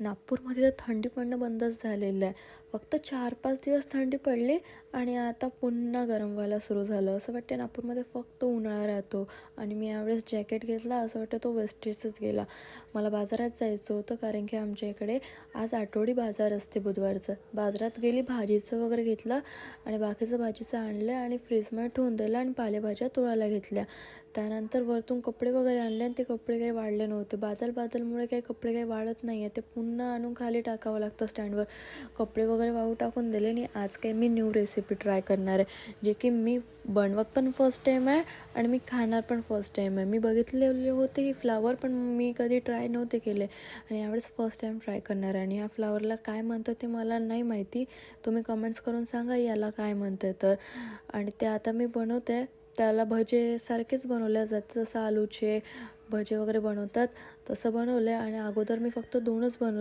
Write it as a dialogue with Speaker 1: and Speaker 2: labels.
Speaker 1: नागपूरमध्ये तर थंडी पडणं बंदच झालेलं आहे. फक्त 4-5 दिवस थंडी पडली आणि आता पुन्हा गरम व्हायला सुरू झालं. असं वाटतं नागपूरमध्ये फक्त उन्हाळा राहतो. आणि मी यावेळेस जॅकेट घेतला, असं वाटतं तो वेस्टेजच गेला. मला बाजारात जायचं होतं कारण की आमच्या इकडे आज आठवडी बाजार असते बुधवारचं. बाजारात गेली, भाजीचं वगैरे घेतलं आणि बाकीचं भाजीचं आणलं आणि फ्रीजमध्ये ठेवून दिलं आणि पालेभाज्या तोडायला घेतल्या. त्यानंतर वरतून कपडे वगैरे आणले आणि ते कपडे काही वाढले नव्हते. बादलमुळे काही कपडे काही वाढत नाही आहे. ते पुन्हा आणून खाली टाकावं लागतं स्टँडवर. कपडे वगैरे वाहू टाकून दिले आणि आज काही मी न्यू रेसिपी ट्राय करणार आहे, जे की मी बनवत पण फर्स्ट टाईम आहे आणि मी खाणार पण फर्स्ट टाईम आहे. मी बघितलेले होते ही फ्लावर, पण मी कधी ट्राय नव्हते केले आणि यावेळेस फर्स्ट टाईम ट्राय करणार आहे. आणि ह्या फ्लावरला काय म्हणतं ते मला नाही माहिती. तुम्ही कमेंट्स करून सांगा याला काय म्हणते तर. आणि ते आता मी बनवते. त्याला भजे सारखेच बनवल्या जातं, जसं आलूचे भजे वगैरे बनवतात तसं बनवलं आहे. आणि अगोदर मी फक्त 2च